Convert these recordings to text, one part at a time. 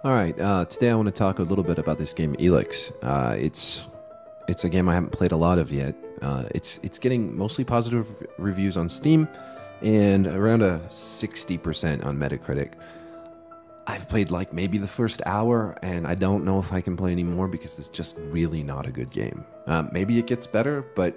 Alright, today I want to talk a little bit about this game, Elex. It's a game I haven't played a lot of yet. It's getting mostly positive reviews on Steam and around a 60% on Metacritic. I've played like maybe the first hour, and I don't know if I can play anymore because it's just really not a good game. Maybe it gets better, but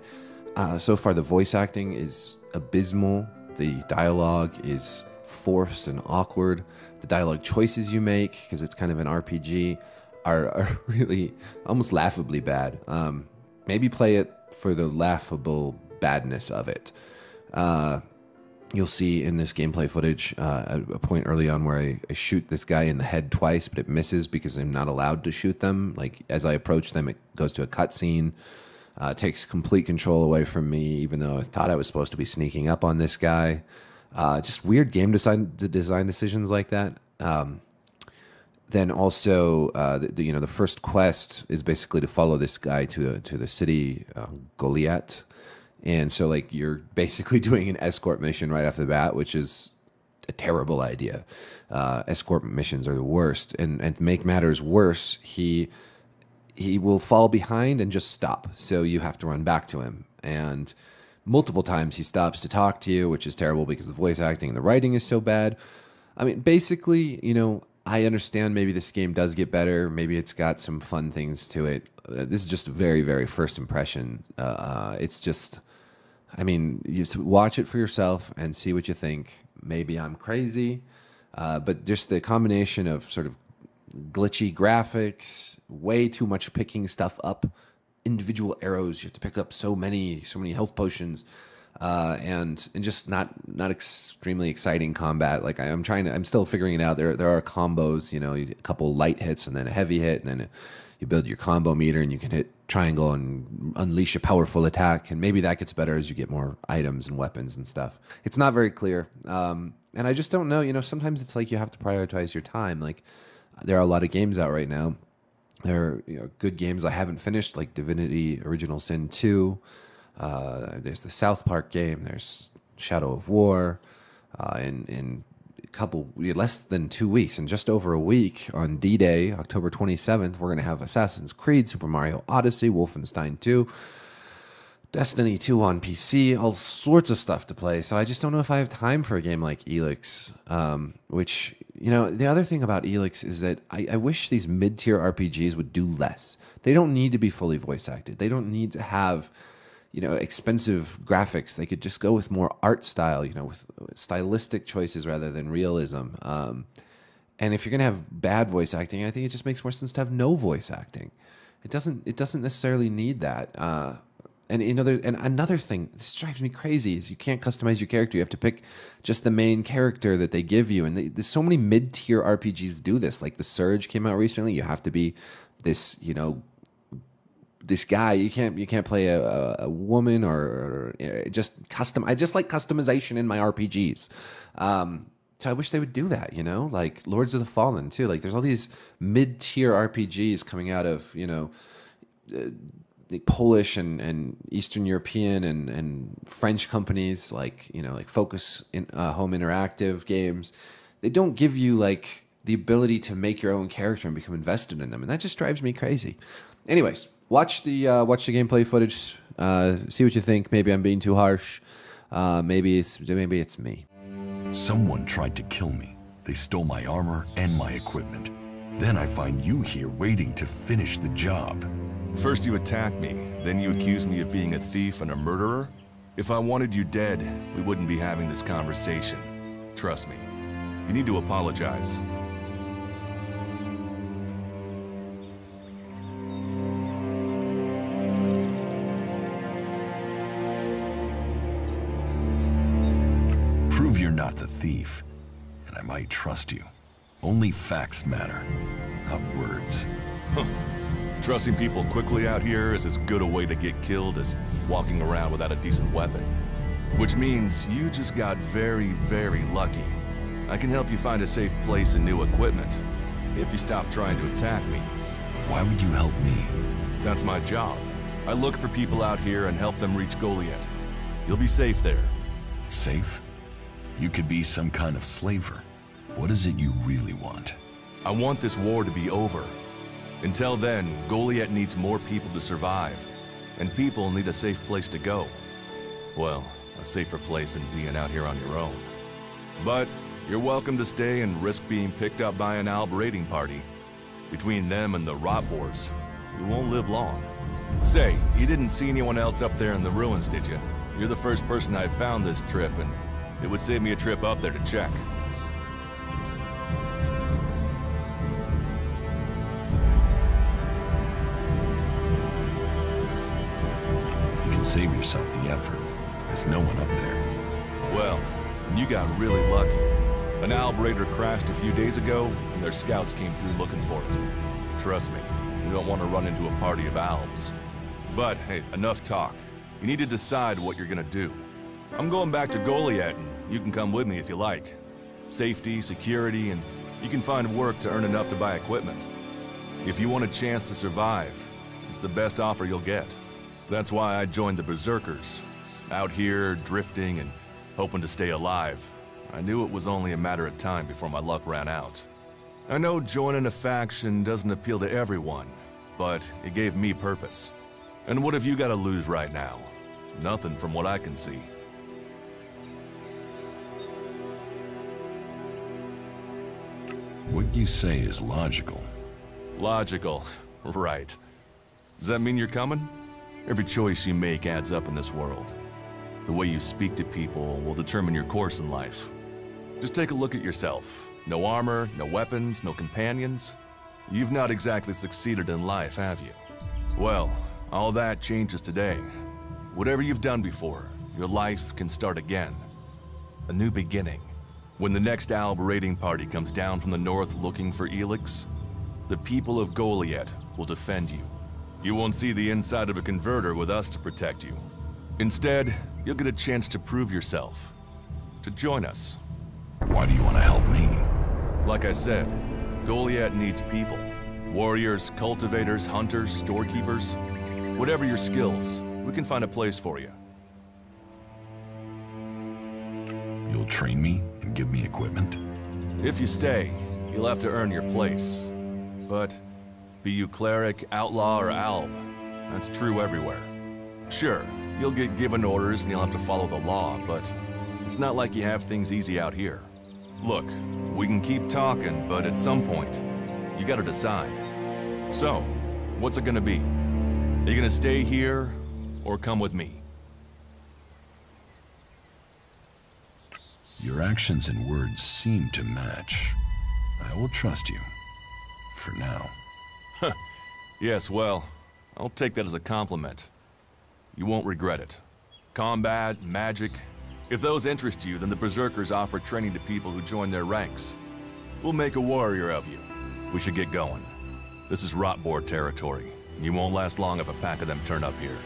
so far the voice acting is abysmal. The dialogue is forced and awkward. The dialogue choices you make, because it's kind of an RPG, are really almost laughably bad. Maybe play it for the laughable badness of it. You'll see in this gameplay footage a point early on where I shoot this guy in the head twice, but it misses because I'm not allowed to shoot them. Like, as I approach them, it goes to a cutscene. Takes complete control away from me, even though I thought I was supposed to be sneaking up on this guy. Just weird game design decisions like that. Then also, the first quest is basically to follow this guy to the city, Goliath. And so, like, you're basically doing an escort mission right off the bat, which is a terrible idea. Escort missions are the worst. And to make matters worse, he will fall behind and just stop. So you have to run back to him. And multiple times he stops to talk to you, which is terrible because the voice acting and the writing is so bad. I mean, basically, I understand maybe this game does get better. Maybe it's got some fun things to it. This is just a very, very first impression. It's just, you just watch it for yourself and see what you think. Maybe I'm crazy, but just the combination of sort of glitchy graphics, way too much picking stuff up, individual arrows. You have to pick up so many health potions, and just not extremely exciting combat. Like, I'm still figuring it out. There are combos, a couple light hits and then a heavy hit, and then you build your combo meter and you can hit triangle and unleash a powerful attack. And maybe that gets better as you get more items and weapons and stuff. It's not very clear. And I just don't know, sometimes it's like you have to prioritize your time. Like, there are a lot of games out right now. There are good games I haven't finished, like Divinity Original Sin 2. There's the South Park game. There's Shadow of War. In a couple, less than 2 weeks, in just over a week, on D-Day, October 27th, we're going to have Assassin's Creed, Super Mario Odyssey, Wolfenstein 2, Destiny 2 on PC, all sorts of stuff to play. So I just don't know if I have time for a game like Elex, which, the other thing about Elex is that I wish these mid-tier RPGs would do less. They don't need to be fully voice acted. They don't need to have, expensive graphics. They could just go with more art style, with stylistic choices rather than realism. And if you're going to have bad voice acting, I think it just makes more sense to have no voice acting. It doesn't necessarily need that. And another thing, this drives me crazy, is you can't customize your character. You have to pick just the main character that they give you. And there's so many mid-tier RPGs do this. Like The Surge came out recently. You have to be this, this guy. You can't play a woman or just custom. I just like customization in my RPGs. So I wish they would do that, like Lords of the Fallen too. Like, there's all these mid-tier RPGs coming out of, the Polish and Eastern European and French companies, like Focus Home Interactive games. They don't give you like the ability to make your own character and become invested in them, and that just drives me crazy. Anyways, watch the gameplay footage. See what you think. Maybe I'm being too harsh. Maybe it's me. Someone tried to kill me. They stole my armor and my equipment. Then I find you here waiting to finish the job. First you attack me, then you accuse me of being a thief and a murderer? If I wanted you dead, we wouldn't be having this conversation. Trust me. You need to apologize. Prove you're not the thief, and I might trust you. Only facts matter, not words. Huh. Trusting people quickly out here is as good a way to get killed as walking around without a decent weapon. Which means you just got very, very lucky. I can help you find a safe place and new equipment, if you stop trying to attack me. Why would you help me? That's my job. I look for people out here and help them reach Goliath. You'll be safe there. Safe? You could be some kind of slaver. What is it you really want? I want this war to be over. Until then, Goliath needs more people to survive, and people need a safe place to go. Well, a safer place than being out here on your own. But you're welcome to stay and risk being picked up by an Alb raiding party. Between them and the rot wars, you won't live long. Say, you didn't see anyone else up there in the ruins, did you? You're the first person I've found this trip, and it would save me a trip up there to check. You can save yourself the effort. There's no one up there. Well, you got really lucky. An Alb raider crashed a few days ago, and their scouts came through looking for it. Trust me, you don't want to run into a party of Albs. But hey, enough talk. You need to decide what you're gonna do. I'm going back to Goliath, and you can come with me if you like. Safety, security, and you can find work to earn enough to buy equipment. If you want a chance to survive, it's the best offer you'll get. That's why I joined the Berserkers. Out here, drifting and hoping to stay alive. I knew it was only a matter of time before my luck ran out. I know joining a faction doesn't appeal to everyone, but it gave me purpose. And what have you got to lose right now? Nothing from what I can see. What you say is logical. Logical, right. Does that mean you're coming? Every choice you make adds up in this world. The way you speak to people will determine your course in life. Just take a look at yourself. No armor, no weapons, no companions. You've not exactly succeeded in life, have you? Well, all that changes today. Whatever you've done before, your life can start again. A new beginning. When the next Alb raiding party comes down from the north looking for Elex, the people of Goliath will defend you. You won't see the inside of a converter with us to protect you. Instead, you'll get a chance to prove yourself. To join us. Why do you want to help me? Like I said, Goliath needs people. Warriors, cultivators, hunters, storekeepers. Whatever your skills, we can find a place for you. You'll train me and give me equipment? If you stay, you'll have to earn your place. But be you cleric, outlaw, or alb, that's true everywhere. Sure, you'll get given orders and you'll have to follow the law, but it's not like you have things easy out here. Look, we can keep talking, but at some point, you gotta decide. So, what's it gonna be? Are you gonna stay here, or come with me? Your actions and words seem to match. I will trust you. For now. Yes, well, I'll take that as a compliment. You won't regret it. Combat, magic. If those interest you, then the Berserkers offer training to people who join their ranks. We'll make a warrior of you. We should get going. This is Rotboard territory. You won't last long if a pack of them turn up here.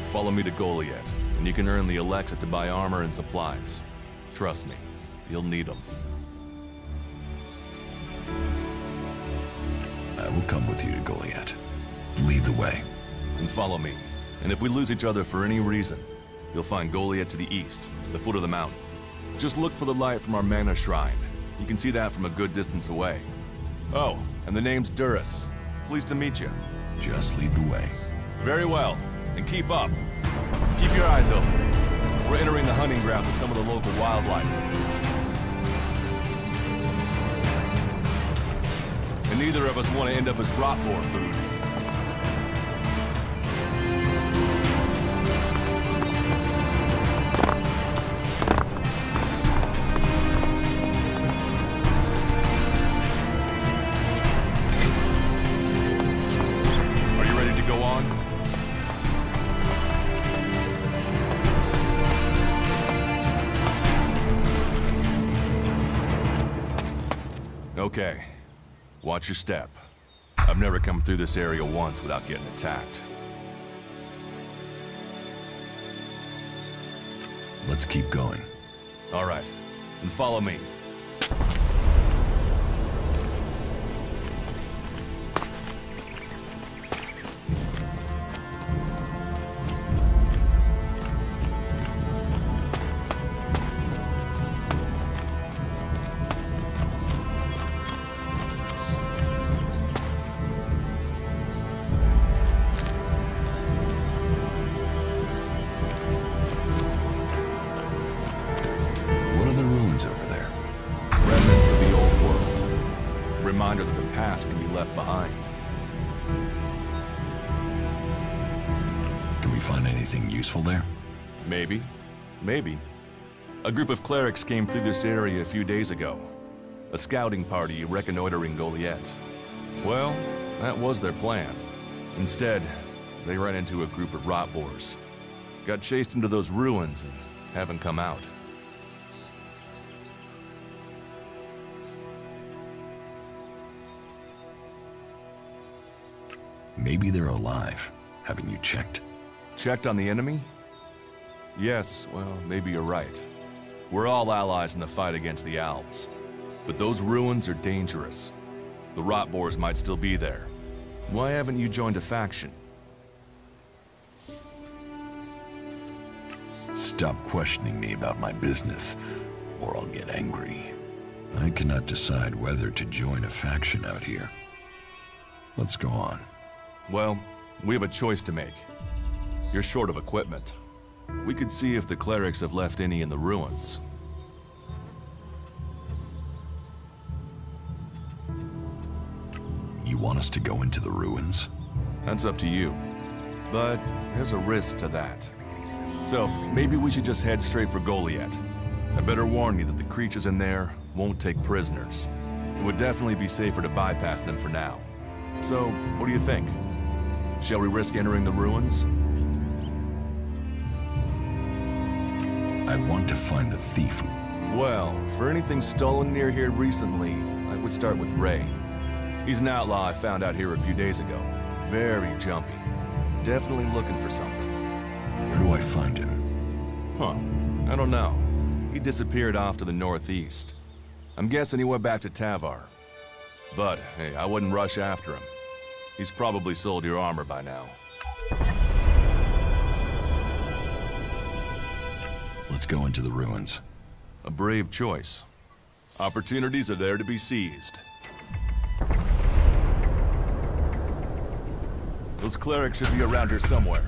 Follow me to Goliath, and you can earn the Elex to buy armor and supplies. Trust me, you'll need them. I will come with you to Goliath. Lead the way. And follow me. And if we lose each other for any reason, you'll find Goliath to the east, at the foot of the mountain. Just look for the light from our mana shrine. You can see that from a good distance away. Oh, and the name's Duras. Pleased to meet you. Just lead the way. Very well. And keep up. Keep your eyes open. We're entering the hunting grounds of some of the local wildlife. And neither of us want to end up as Rotboard food. Are you ready to go on? Okay. Watch your step. I've never come through this area once without getting attacked. Let's keep going. All right. And follow me. past can be left behind. Can we find anything useful there? Maybe. Maybe. A group of clerics came through this area a few days ago. A scouting party reconnoitering Goliath. Well, that was their plan. Instead, they ran into a group of rot boars. Got chased into those ruins and haven't come out. Maybe they're alive. Haven't you checked? Checked on the enemy? Yes, well, maybe you're right. We're all allies in the fight against the Alps. But those ruins are dangerous. The rot boars might still be there. Why haven't you joined a faction? Stop questioning me about my business, or I'll get angry. I cannot decide whether to join a faction out here. Let's go on. Well, we have a choice to make. You're short of equipment. We could see if the clerics have left any in the ruins. You want us to go into the ruins? That's up to you. But there's a risk to that. So, maybe we should just head straight for Goliath. I better warn you that the creatures in there won't take prisoners. It would definitely be safer to bypass them for now. So, what do you think? Shall we risk entering the ruins? I want to find the thief. Well, for anything stolen near here recently, I would start with Ray. He's an outlaw I found out here a few days ago. Very jumpy. Definitely looking for something. Where do I find him? Huh. I don't know. He disappeared off to the northeast. I'm guessing he went back to Tavar. But, hey, I wouldn't rush after him. He's probably sold your armor by now. Let's go into the ruins. A brave choice. Opportunities are there to be seized. Those clerics should be around here somewhere.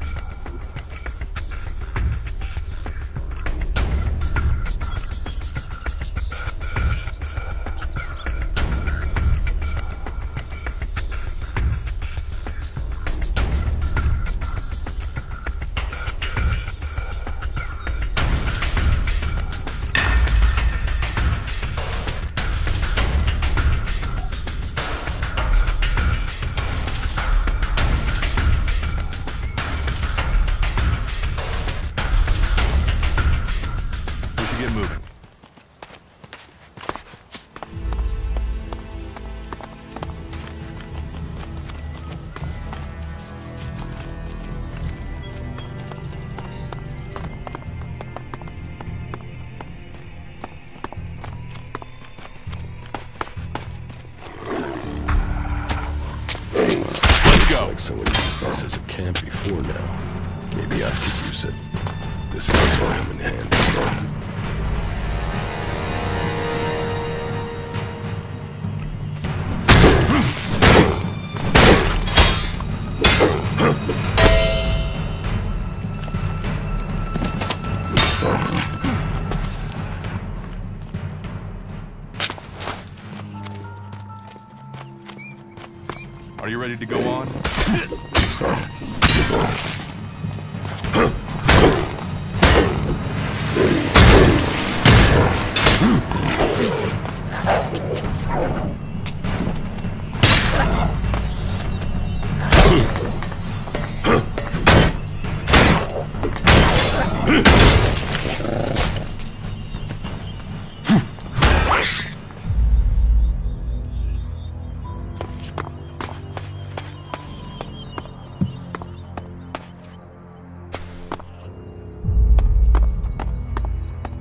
Like someone used this as a camp before now. Maybe I could use it. This place will come in handy. Are you ready to go on?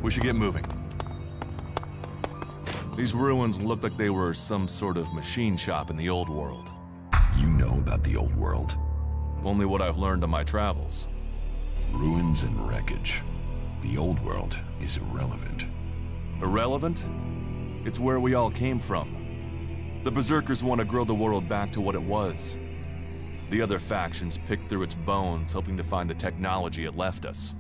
We should get moving. These ruins look like they were some sort of machine shop in the old world. You know about the old world? Only what I've learned on my travels. Ruins and wreckage. The old world is irrelevant. Irrelevant? It's where we all came from. The Berserkers want to grow the world back to what it was. The other factions pick through its bones, hoping to find the technology it left us.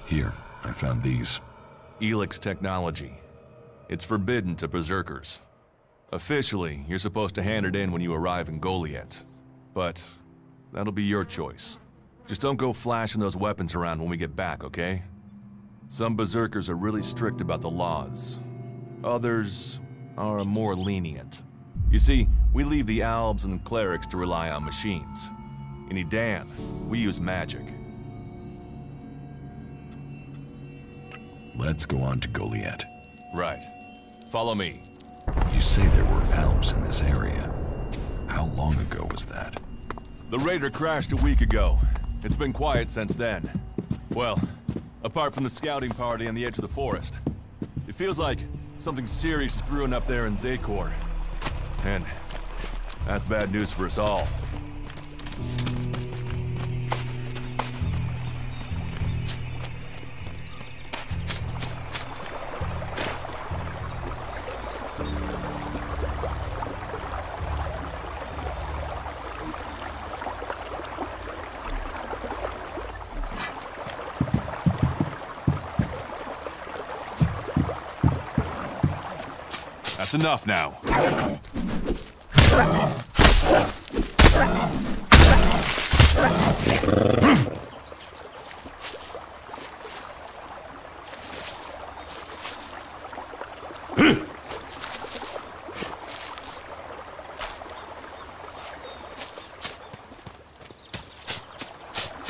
Here, I found these. Elex technology. It's forbidden to berserkers. Officially, you're supposed to hand it in when you arrive in Goliath. But that'll be your choice. Just don't go flashing those weapons around when we get back, okay? Some berserkers are really strict about the laws. Others are more lenient. You see, we leave the albs and clerics to rely on machines. In Edan, we use magic. Let's go on to Goliath. Right. Follow me. You say there were Alps in this area. How long ago was that? The raider crashed a week ago. It's been quiet since then. Well, apart from the scouting party on the edge of the forest. It feels like something serious is brewing up there in Zakor. And that's bad news for us all. That's enough now.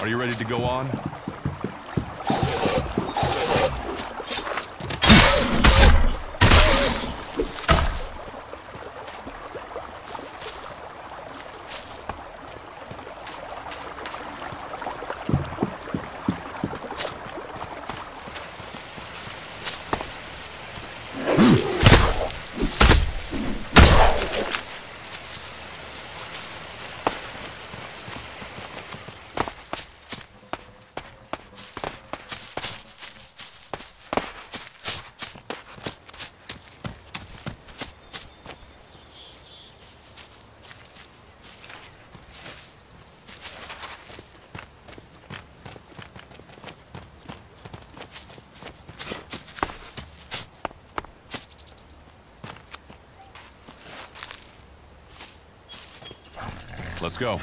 Are you ready to go on? Let's go.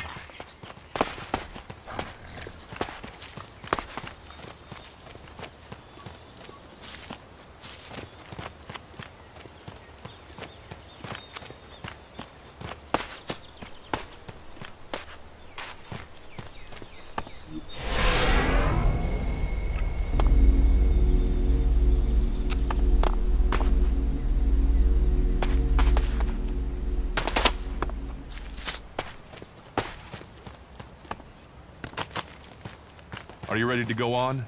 Are you ready to go on?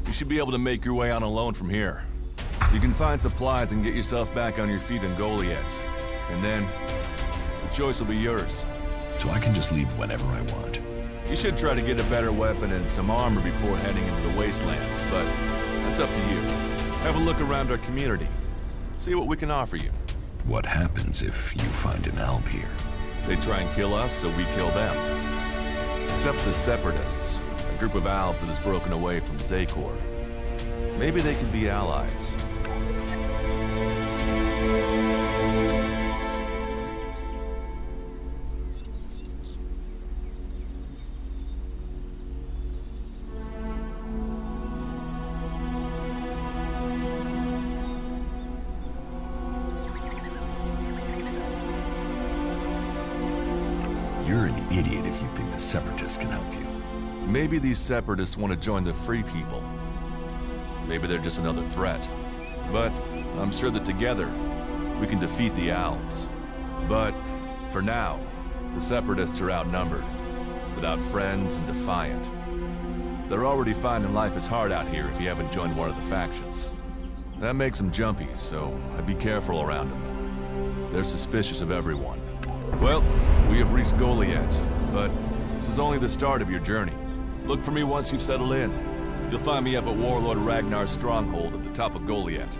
You should be able to make your way on alone from here. You can find supplies and get yourself back on your feet in Goliath. And then, the choice will be yours. So I can just leave whenever I want. You should try to get a better weapon and some armor before heading into the wastelands, but that's up to you. Have a look around our community. See what we can offer you. What happens if you find an alb here? They try and kill us, so we kill them. Except the Separatists, a group of Albs that has broken away from Zakor. Maybe they can be allies. You're an idiot if you think the Separatists can help you. Maybe these Separatists want to join the Free People. Maybe they're just another threat. But I'm sure that together, we can defeat the Albs. But for now, the Separatists are outnumbered, without friends and defiant. They're already finding life is hard out here if you haven't joined one of the factions. That makes them jumpy, so I'd be careful around them. They're suspicious of everyone. Well, we have reached Goliath, but this is only the start of your journey. Look for me once you've settled in. You'll find me up at Warlord Ragnar's stronghold at the top of Goliath.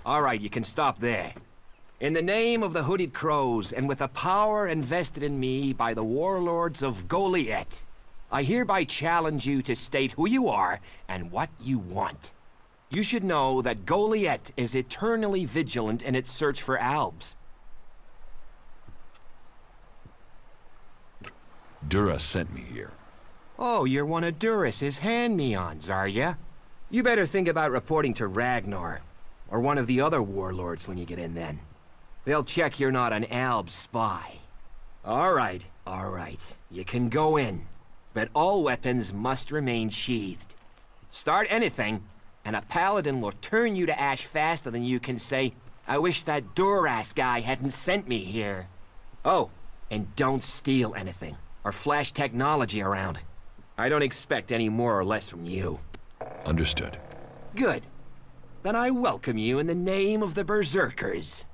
All right, you can stop there. In the name of the Hooded Crows, and with the power invested in me by the warlords of Goliath, I hereby challenge you to state who you are and what you want. You should know that Goliath is eternally vigilant in its search for Albs. Dura sent me here. Oh, you're one of Duras's hand-me-ons, are ya? You better think about reporting to Ragnar, or one of the other warlords when you get in then. They'll check you're not an Alb spy. All right. You can go in, but all weapons must remain sheathed. Start anything, and a paladin will turn you to ash faster than you can say, I wish that Duras guy hadn't sent me here. Oh, and don't steal anything, or flash technology around. I don't expect any more or less from you. Understood. Good. Then I welcome you in the name of the Berserkers.